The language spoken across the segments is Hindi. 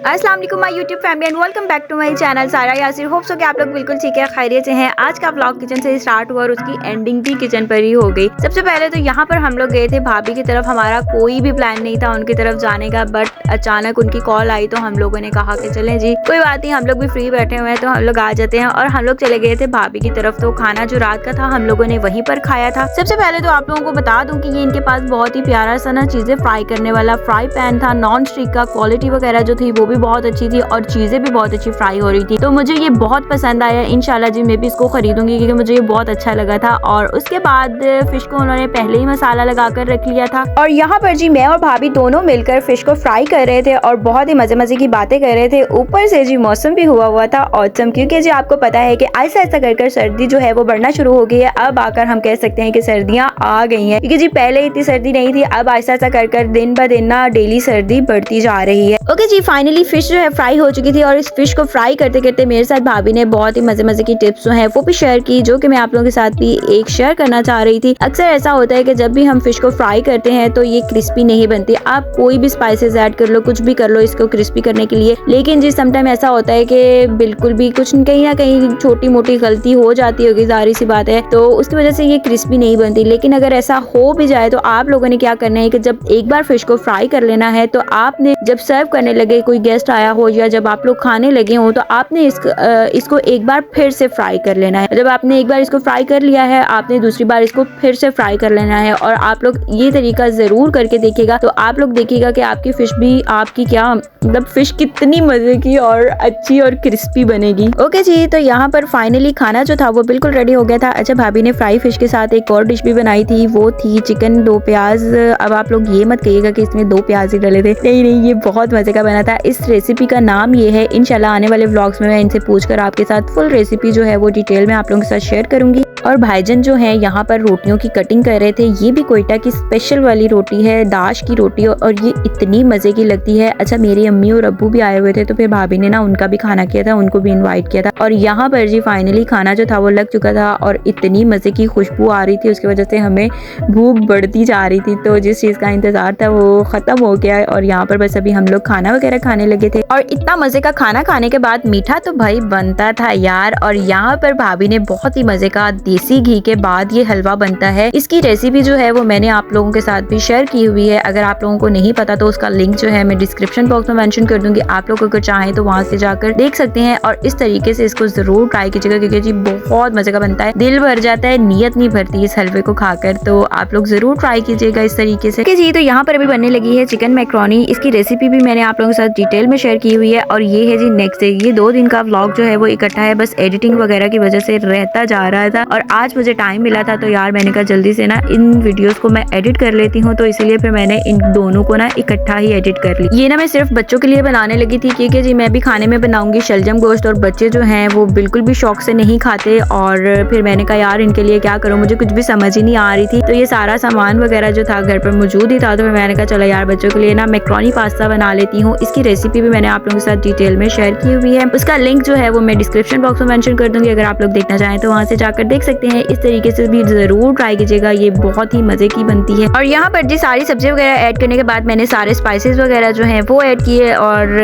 अस्सलाम वालेकुम my YouTube family and welcome back to my channel Sara Yasir. Hope so कि आप लोग बिल्कुल ठीक है, खैरियत से हैं। आज का व्लॉग किचन से स्टार्ट हुआ और उसकी एंडिंग भी किचन पर ही हो गई। सबसे पहले तो यहाँ पर हम लोग गए थे भाभी की तरफ। हमारा कोई भी प्लान नहीं था उनकी तरफ जाने का, बट अचानक उनकी कॉल आई तो हम लोगों ने कहा कि चलें जी, कोई बात नहीं, हम लोग भी फ्री बैठे हुए हैं तो हम लोग आ जाते हैं। और हम लोग चले गए थे भाभी की तरफ। तो खाना जो रात का था हम लोगों ने वहीं पर खाया था। सबसे पहले तो आप लोगों को बता दूं कि ये इनके पास बहुत ही प्यारा सा ना चीजें फ्राई करने वाला फ्राई पैन था, नॉन स्टिक का। क्वालिटी वगैरह जो थी वो भी बहुत अच्छी थी और चीजें भी बहुत अच्छी फ्राई हो रही थी। तो मुझे ये बहुत पसंद आया। इंशाल्लाह जी मैं भी इसको खरीदूंगी क्योंकि मुझे ये बहुत अच्छा लगा था। और उसके बाद फिश को उन्होंने पहले ही मसाला लगा कर रख लिया था और यहाँ पर जी मैं और भाभी दोनों मिलकर फिश को फ्राई कर रहे थे और बहुत ही मजे मजे की बातें कर रहे थे। ऊपर से जी मौसम भी हुआ था ऑसम, क्योंकि जी आपको पता है कि ऐसा ऐसा कर सर्दी जो है वो बढ़ना शुरू हो गई है। अब आकर हम कह सकते हैं कि सर्दियाँ आ गई हैं, क्योंकि जी पहले इतनी सर्दी नहीं थी। अब ऐसा ऐसा कर दिन ब दिन ना डेली सर्दी बढ़ती जा रही है। ओके जी, फाइनली फिश जो है फ्राई हो चुकी थी और इस फिश को फ्राई करते करते मेरे साथ भाभी ने बहुत ही मजे मजे की टिप्स जो है वो भी शेयर की, जो कि मैं आप लोगों के साथ भी एक शेयर करना चाह रही थी। अक्सर ऐसा होता है कि जब भी हम फिश को फ्राई करते हैं तो ये क्रिस्पी नहीं बनती। आप कोई भी स्पाइसेस ऐड कर लो, कुछ भी कर लो इसको क्रिस्पी करने के लिए, लेकिन जी समटाइम ऐसा होता है कि बिल्कुल भी कुछ कहीं ना कहीं छोटी मोटी गलती हो जाती होगी, जाहिर सी बात है, तो उसकी वजह से ये क्रिस्पी नहीं बनती। लेकिन अगर ऐसा हो भी जाए तो आप लोगों ने क्या करना है कि जब एक बार फिश को फ्राई कर लेना है तो आपने जब सर्व करने लगे, कोई गेस्ट आया हो या जब आप लोग खाने लगे हो, तो आपने इसको एक बार फिर से फ्राई कर लेना है। जब आपने एक बार इसको फ्राई कर लिया है, आपने दूसरी बार इसको फिर से फ्राई कर लेना है। और आप लोग ये तरीका जरूर करके देखिएगा तो आप लोग देखिएगा कि आपकी फिश भी आपकी क्या मतलब फिश कितनी मजे की और अच्छी और क्रिस्पी बनेगी। ओके जी, तो यहाँ पर फाइनली खाना जो था वो बिल्कुल रेडी हो गया था। अच्छा, भाभी ने फ्राई फिश के साथ एक और डिश भी बनाई थी, वो थी चिकन 2 प्याज। अब आप लोग ये मत कहिएगा कि इसमें 2 प्याज ही डले थे, नहीं, ये बहुत मजे का बना था। इस रेसिपी का नाम ये है। इंशाल्लाह आने वाले व्लॉग्स में मैं इनसे पूछकर आपके साथ फुल रेसिपी जो है वो डिटेल में आप लोगों के साथ शेयर करूंगी। और भाईजान जो है यहाँ पर रोटियों की कटिंग कर रहे थे। ये भी कोयटा की स्पेशल वाली रोटी है, दाश की रोटी, और ये इतनी मजे की लगती है। अच्छा, मेरी अम्मी और अब्बू भी आए हुए थे तो फिर भाभी ने ना उनका भी खाना किया था, उनको भी इनवाइट किया था। और यहाँ पर जी फाइनली खाना जो था वो लग चुका था और इतनी मजे की खुशबू आ रही थी, उसकी वजह से हमें भूख बढ़ती जा रही थी। तो जिस चीज का इंतजार था वो खत्म हो गया और यहाँ पर बस अभी हम लोग खाना वगैरह खाने लगे थे। और इतना मजे का खाना खाने के बाद मीठा तो भाई बनता था यार। और यहाँ पर भाभी ने बहुत ही मजे का देसी घी के बाद ये हलवा बनता है। इसकी रेसिपी जो है वो मैंने आप लोगों के साथ भी शेयर की हुई है। अगर आप लोगों को नहीं पता तो उसका लिंक जो है मैं डिस्क्रिप्शन बॉक्स में मेंशन कर दूंगी। आप लोग अगर चाहें तो वहां से जाकर देख सकते हैं और इस तरीके से इसको जरूर ट्राई कीजिएगा, क्योंकि जी बहुत मजे का बनता है, दिल भर जाता है, नीयत नहीं भरती इस हलवे को खाकर। तो आप लोग जरूर ट्राई कीजिएगा इस तरीके से। जी, तो यहाँ पर अभी बनने लगी है चिकन मैक्रोनी। इसकी रेसिपी भी मैंने आप लोगों के साथ डिटेल में शेयर की हुई है। और ये है जी नेक्स्ट डे। ये 2 दिन का व्लॉग जो है वो इकट्ठा है, बस एडिटिंग वगैरह की वजह से रहता जा रहा था और आज मुझे टाइम मिला था तो यार मैंने कहा जल्दी से ना इन वीडियोस को मैं एडिट कर लेती हूँ। तो इसीलिए फिर मैंने इन दोनों को ना इकट्ठा ही एडिट कर ली। ये ना मैं सिर्फ बच्चों के लिए बनाने लगी थी, क्योंकि जी मैं भी खाने में बनाऊंगी शलजम गोश्त और बच्चे जो हैं वो बिल्कुल भी शौक से नहीं खाते। और फिर मैंने कहा यार इनके लिए क्या करूँ, मुझे कुछ भी समझ ही नहीं आ रही थी। तो ये सारा सामान वगैरह जो था घर पर मौजूद ही था, तो फिर मैंने कहा चलो यार बच्चों के लिए ना मैक्रोनी पास्ता बना लेती हूँ। इसकी रेसिपी भी मैंने आप लोगों के साथ डिटेल में शेयर की हुई है। उसका लिंक जो है वो मैं डिस्क्रिप्शन बॉक्स में मेंशन कर दूंगी। अगर आप लोग देखना चाहें तो वहां से जाकर देख सकते हैं। इस तरीके से भी जरूर ट्राई कीजिएगा, ये बहुत ही मजे की बनती है। और यहाँ पर जी सारी सब्जी वगैरह ऐड करने के बाद मैंने सारे स्पाइसेस वगैरह जो हैं वो ऐड किए। और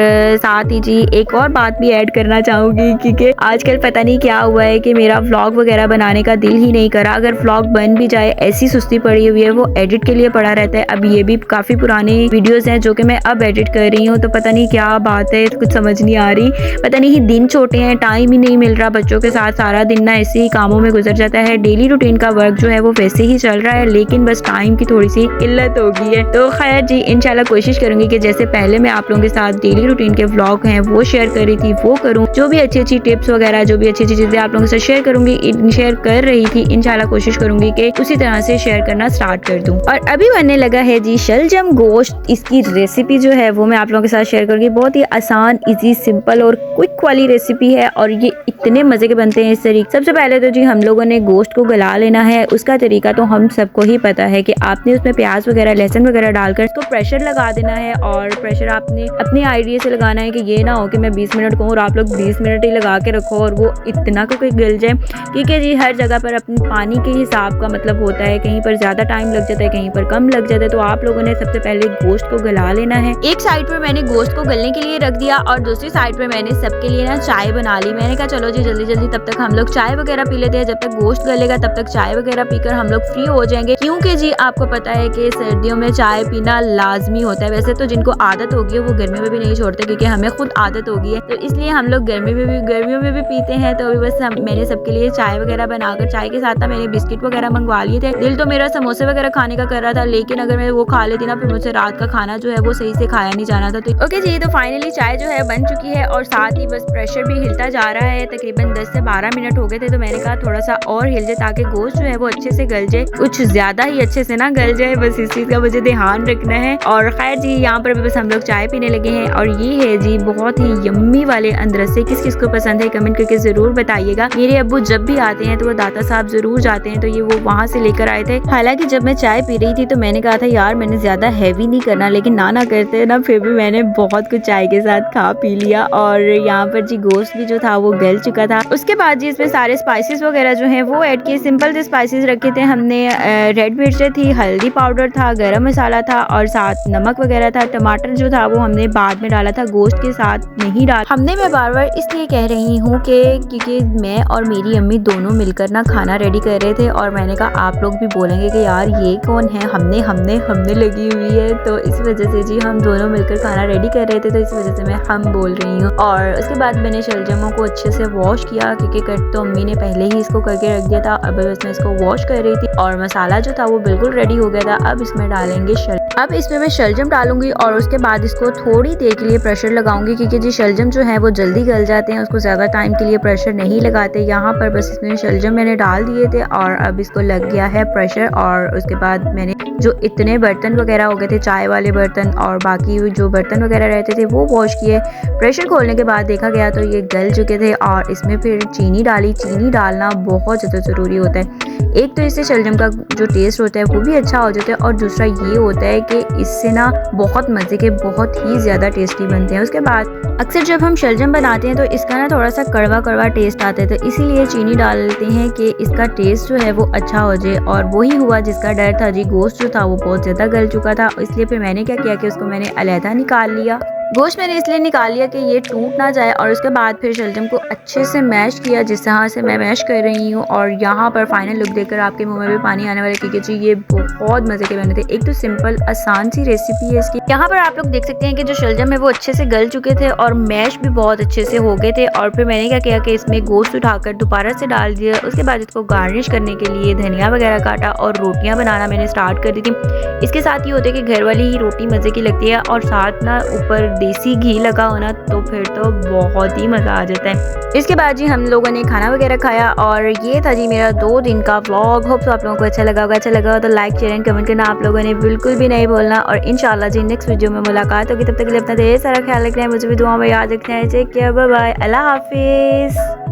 साथ ही जी एक और बात भी ऐड करना चाहूंगी, क्योंकि आजकल पता नहीं क्या हुआ है कि मेरा व्लॉग वगैरह बनाने का दिल ही नहीं करा। अगर व्लॉग बन भी जाए ऐसी सुस्ती पड़ी हुई है, वो एडिट के लिए पड़ा रहता है। अब ये भी काफी पुरानी वीडियोस हैं जो कि मैं अब एडिट कर रही हूँ, तो पता नहीं क्या बात है, कुछ समझ नहीं आ रही। पता नहीं दिन छोटे हैं, टाइम ही नहीं मिल रहा बच्चों के साथ, सारा दिन ना ऐसे ही कामों में गुजर जाता है। डेली रूटीन का वर्क जो है वो वैसे ही चल रहा है, लेकिन बस टाइम की थोड़ी सी किल्लत हो गई है। तो खैर जी इंशाल्लाह कोशिश करूंगी कि जैसे पहले मैं आप लोगों के साथ डेली रूटीन के व्लॉग हैं वो शेयर कर रही थी वो करूं। जो भी अच्छी टिप्स वगैरह, जो भी अच्छी चीजें आप लोगों के साथ शेयर करूंगी, शेयर कर रही थी, इंशाल्लाह कोशिश करूंगी कि उसी तरह से शेयर करना स्टार्ट कर दूं। और अभी बनने लगा है जी शलजम गोश्त। इसकी रेसिपी जो है वो मैं आप लोगों के साथ शेयर करूंगी। बहुत ही आसान, इजी, सिंपल और क्विक वाली रेसिपी है और ये इतने मजे के बनते हैं इस तरीके। सबसे पहले तो जी हम लोगों लोगों ने गोश्त को गला लेना है। उसका तरीका तो हम सबको ही पता है कि आपने उसमें प्याज वगैरह लहसुन वगैरह डालकर उसको प्रेशर लगा देना है और प्रेशर आपने अपनी आइडिया से लगाना है कि ये ना हो कि मैं 20 मिनट कहूँ और आप लोग 20 मिनट ही लगा के रखो और वो इतना को गल जाए। क्योंकि जी हर जगह पर अपनी पानी के हिसाब का मतलब होता है, कहीं पर ज़्यादा टाइम लग जाता है, कहीं पर कम लग जाता है। तो आप लोगों ने सबसे पहले गोश्त को गला लेना है। एक साइड पर मैंने गोश्त को गलने के लिए रख दिया और दूसरी साइड पर मैंने सबके लिए ना चाय बना ली। मैंने कहा चलो जी जल्दी जल्दी तब तक हम लोग चाय वगैरह पी लेते हैं, जब तक गोश्त गलेगा तब तक चाय वगैरह पीकर हम लोग फ्री हो जाएंगे। क्योंकि जी आपको पता है कि सर्दियों में चाय पीना लाजमी होता है। वैसे तो जिनको आदत होगी है वो गर्मियों में भी नहीं छोड़ते, क्योंकि हमें खुद आदत होगी है, तो इसलिए हम लोग गर्मियों में भी पीते हैं। तो अभी बस मैंने सबके लिए चाय वगैरह बनाकर, चाय के साथ ना मैंने बिस्किट वगैरह मंगवा लिए थे। दिल तो मेरा समोसे वगैरह खाने का कर रहा था, लेकिन अगर मैं वो खा लेती ना फिर मुझसे रात का खाना जो है वो सही से खाया नहीं जाना था। तो ओके जी, तो फाइनली चाय जो है बन चुकी है और साथ ही बस प्रेशर भी हिलता जा रहा है। तकरीबन 10 से 12 मिनट हो गए थे, तो मैंने कहा थोड़ा सा और हिल जाए ताकि गोश्त जो है वो अच्छे से गल जाए, कुछ ज्यादा ही अच्छे से ना गल जाए, बस इस चीज का मुझे ध्यान रखना है। और खैर जी यहाँ पर बस हम लोग चाय पीने लगे हैं और ये है जी बहुत ही यम्मी वाले अंदरसे। किस किस को पसंद है कमेंट करके जरूर बताइएगा। मेरे अब्बू जब भी आते हैं तो वो दाता साहब जरूर जाते हैं, तो ये वो वहाँ से लेकर आए थे। हालांकि जब मैं चाय पी रही थी तो मैंने कहा था यार मैंने ज्यादा हैवी नहीं करना, लेकिन ना करते ना फिर भी मैंने बहुत कुछ चाय के साथ खा पी लिया। और यहाँ पर जी गोश्त भी जो था वो गल चुका था। उसके बाद जी इसमें सारे स्पाइसेस वगैरह जो है वो ऐड किए। सिंपल से स्पाइसेस रखे थे हमने, रेड मिर्च थी, हल्दी पाउडर था, गरम मसाला था और साथ नमक वगैरह था। टमाटर जो था वो हमने बाद में डाला था, गोश्त के साथ नहीं डाला हमने। मैं बार बार इसलिए कह रही हूँ कि क्योंकि मैं और मेरी अम्मी दोनों मिलकर ना खाना रेडी कर रहे थे और मैंने कहा आप लोग भी बोलेंगे कि यार ये कौन है, हमने लगी हुई है, तो इस वजह से जी हम दोनों मिलकर खाना रेडी कर रहे थे, तो इस वजह से मैं हम बोल रही हूँ। और उसके बाद मैंने शलजमों को अच्छे से वॉश किया, क्योंकि कट तो अम्मी ने पहले ही इसको करके रख दिया था। अब बस मैं इसको वॉश कर रही थी और मसाला जो था वो बिल्कुल रेडी हो गया था। अब इसमें डालेंगे अब इसमें मैं शलजम डालूंगी और उसके बाद इसको थोड़ी देर के लिए प्रेशर लगाऊंगी, क्योंकि जी शलजम जो है वो जल्दी गल जाते हैं, उसको ज़्यादा टाइम के लिए प्रेशर नहीं लगाते। यहाँ पर बस इसमें शलजम मैंने डाल दिए थे और अब इसको लग गया है प्रेशर। और उसके बाद मैंने जो इतने बर्तन वगैरह हो गए थे, चाय वाले बर्तन और बाकी जो बर्तन वगैरह रहते थे वो वॉश किए। प्रेशर खोलने के बाद देखा गया तो ये गल चुके थे और इसमें फिर चीनी डाली। चीनी डालना बहुत ज़्यादा ज़रूरी होता है। एक तो इससे शलजम का जो टेस्ट होता है वो भी अच्छा हो जाता है और दूसरा ये होता है कि इससे ना बहुत मज़े के बहुत ही ज़्यादा टेस्टी बनते हैं। उसके बाद अक्सर जब हम शलजम बनाते हैं तो इसका ना थोड़ा सा कड़वा टेस्ट आता है, तो इसीलिए चीनी डालते हैं कि इसका टेस्ट जो है वो अच्छा हो जाए। और वही हुआ जिसका डर था जी, गोश्त जो था वो बहुत ज़्यादा गल चुका था, इसलिए फिर मैंने क्या किया कि उसको मैंने अलहदा निकाल लिया। गोश्त मैंने इसलिए निकाल लिया कि ये टूट ना जाए। और उसके बाद फिर शलजम को अच्छे से मैश किया, जिस तरह से मैं मैश कर रही हूँ। और यहाँ पर फाइनल लुक देखकर आपके मुंह में भी पानी आने वाला, क्योंकि जी ये बहुत मज़े के बने थे। एक तो सिंपल आसान सी रेसिपी है इसकी। यहाँ पर आप लोग देख सकते हैं कि जो शलजम है वो अच्छे से गल चुके थे और मैश भी बहुत अच्छे से हो गए थे। और फिर मैंने क्या किया कि इसमें गोश्त उठाकर दोबारा से डाल दिया। उसके बाद इसको गार्निश करने के लिए धनिया वगैरह काटा और रोटियाँ बनाना मैंने स्टार्ट कर दी थी। इसके साथ ये होता है कि घर वाली ही रोटी मज़े की लगती है और साथ ना ऊपर देसी घी लगा होना, तो फिर तो बहुत ही मज़ा आ जाता है। इसके बाद जी हम लोगों ने खाना वगैरह खाया और ये था जी मेरा 2 दिन का व्लॉग। होप तो आप लोगों को अच्छा लगा होगा। अच्छा लगा हो तो लाइक शेयर एंड कमेंट करना आप लोगों ने बिल्कुल भी नहीं भूलना। और इंशाल्लाह जी नेक्स्ट वीडियो में मुलाकात होगी। तब तक के लिए अपना ढेर सारा ख्याल रखना है, मुझे भी दुआ में याद रखना है। टेक केयर, बाय बाय, अल्लाह हाफिज़।